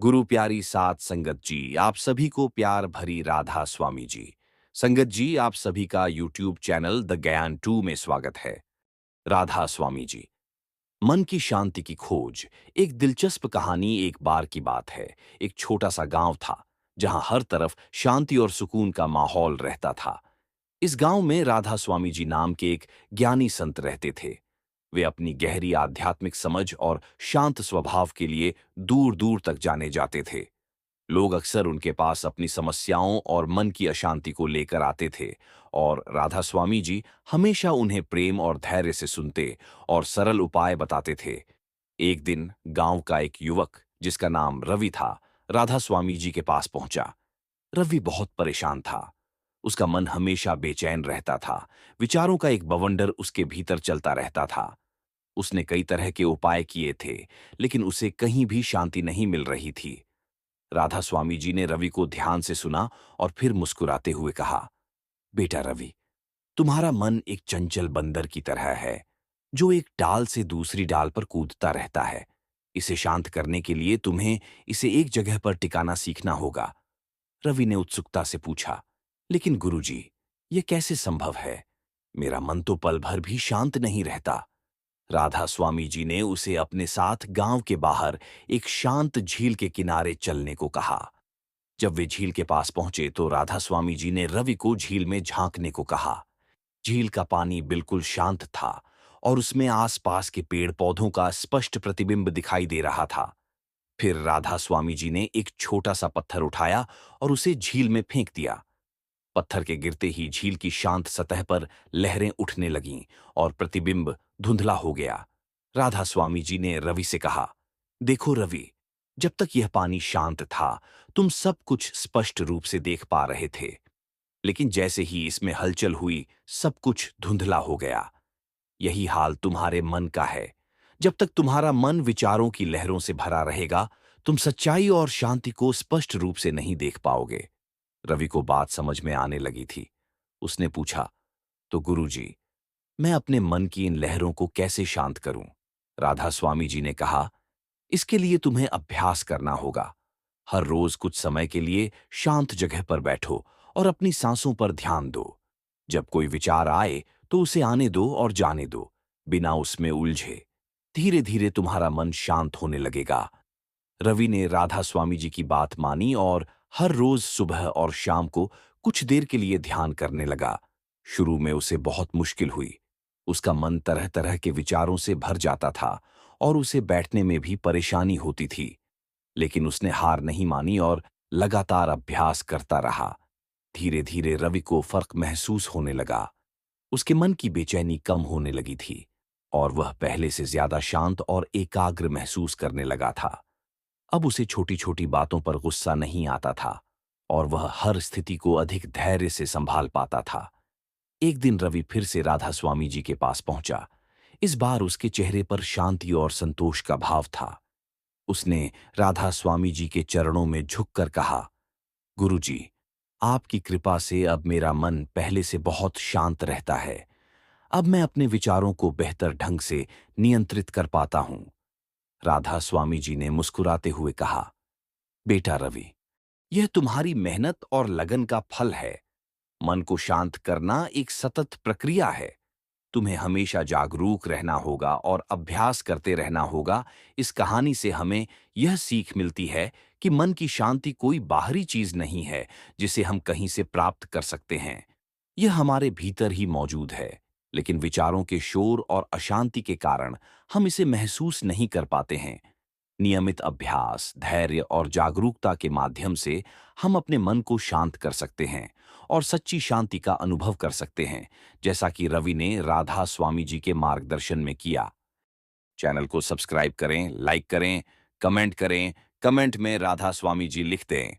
गुरु प्यारी सात संगत जी, आप सभी को प्यार भरी राधा स्वामी जी। संगत जी, आप सभी का यूट्यूब चैनल द ज्ञान 2 में स्वागत है। राधा स्वामी जी, मन की शांति की खोज। एक दिलचस्प कहानी। एक बार की बात है। एक छोटा सा गांव था जहां हर तरफ शांति और सुकून का माहौल रहता था। इस गांव में राधा स्वामी जी नाम के एक ज्ञानी संत रहते थे। वे अपनी गहरी आध्यात्मिक समझ और शांत स्वभाव के लिए दूर दूर तक जाने जाते थे। लोग अक्सर उनके पास अपनी समस्याओं और मन की अशांति को लेकर आते थे, और राधा स्वामी जी हमेशा उन्हें प्रेम और धैर्य से सुनते और सरल उपाय बताते थे। एक दिन गांव का एक युवक, जिसका नाम रवि था, राधा स्वामी जी के पास पहुंचा। रवि बहुत परेशान था। उसका मन हमेशा बेचैन रहता था। विचारों का एक बवंडर उसके भीतर चलता रहता था। उसने कई तरह के उपाय किए थे, लेकिन उसे कहीं भी शांति नहीं मिल रही थी। राधा स्वामी जी ने रवि को ध्यान से सुना और फिर मुस्कुराते हुए कहा, बेटा रवि, तुम्हारा मन एक चंचल बंदर की तरह है, जो एक डाल से दूसरी डाल पर कूदता रहता है। इसे शांत करने के लिए तुम्हें इसे एक जगह पर टिकाना सीखना होगा। रवि ने उत्सुकता से पूछा, लेकिन गुरुजी, ये कैसे संभव है? मेरा मन तो पल भर भी शांत नहीं रहता। राधा स्वामी जी ने उसे अपने साथ गांव के बाहर एक शांत झील के किनारे चलने को कहा। जब वे झील के पास पहुंचे तो राधा स्वामी जी ने रवि को झील में झांकने को कहा। झील का पानी बिल्कुल शांत था और उसमें आसपास के पेड़ पौधों का स्पष्ट प्रतिबिंब दिखाई दे रहा था। फिर राधा स्वामी जी ने एक छोटा सा पत्थर उठाया और उसे झील में फेंक दिया। पत्थर के गिरते ही झील की शांत सतह पर लहरें उठने लगीं और प्रतिबिंब धुंधला हो गया। राधा स्वामी जी ने रवि से कहा, देखो रवि, जब तक यह पानी शांत था, तुम सब कुछ स्पष्ट रूप से देख पा रहे थे, लेकिन जैसे ही इसमें हलचल हुई, सब कुछ धुंधला हो गया। यही हाल तुम्हारे मन का है। जब तक तुम्हारा मन विचारों की लहरों से भरा रहेगा, तुम सच्चाई और शांति को स्पष्ट रूप से नहीं देख पाओगे। रवि को बात समझ में आने लगी थी। उसने पूछा, तो गुरुजी, मैं अपने मन की इन लहरों को कैसे शांत करूं? राधा स्वामी जी ने कहा, इसके लिए तुम्हें अभ्यास करना होगा। हर रोज कुछ समय के लिए शांत जगह पर बैठो और अपनी सांसों पर ध्यान दो। जब कोई विचार आए तो उसे आने दो और जाने दो, बिना उसमें उलझे। धीरे धीरे तुम्हारा मन शांत होने लगेगा। रवि ने राधा स्वामी जी की बात मानी और हर रोज सुबह और शाम को कुछ देर के लिए ध्यान करने लगा। शुरू में उसे बहुत मुश्किल हुई। उसका मन तरह तरह के विचारों से भर जाता था और उसे बैठने में भी परेशानी होती थी। लेकिन उसने हार नहीं मानी और लगातार अभ्यास करता रहा। धीरे धीरे रवि को फर्क महसूस होने लगा। उसके मन की बेचैनी कम होने लगी थी और वह पहले से ज्यादा शांत और एकाग्र महसूस करने लगा था। अब उसे छोटी छोटी बातों पर गुस्सा नहीं आता था और वह हर स्थिति को अधिक धैर्य से संभाल पाता था। एक दिन रवि फिर से राधा स्वामी जी के पास पहुंचा। इस बार उसके चेहरे पर शांति और संतोष का भाव था। उसने राधा स्वामी जी के चरणों में झुककर कहा, गुरुजी, आपकी कृपा से अब मेरा मन पहले से बहुत शांत रहता है। अब मैं अपने विचारों को बेहतर ढंग से नियंत्रित कर पाता हूं। राधा स्वामी जी ने मुस्कुराते हुए कहा, बेटा रवि, यह तुम्हारी मेहनत और लगन का फल है। मन को शांत करना एक सतत प्रक्रिया है। तुम्हें हमेशा जागरूक रहना होगा और अभ्यास करते रहना होगा। इस कहानी से हमें यह सीख मिलती है कि मन की शांति कोई बाहरी चीज नहीं है जिसे हम कहीं से प्राप्त कर सकते हैं। यह हमारे भीतर ही मौजूद है, लेकिन विचारों के शोर और अशांति के कारण हम इसे महसूस नहीं कर पाते हैं। नियमित अभ्यास, धैर्य और जागरूकता के माध्यम से हम अपने मन को शांत कर सकते हैं और सच्ची शांति का अनुभव कर सकते हैं, जैसा कि रवि ने राधा स्वामी जी के मार्गदर्शन में किया। चैनल को सब्सक्राइब करें, लाइक करें, कमेंट करें। कमेंट में राधा स्वामी जी लिख दें।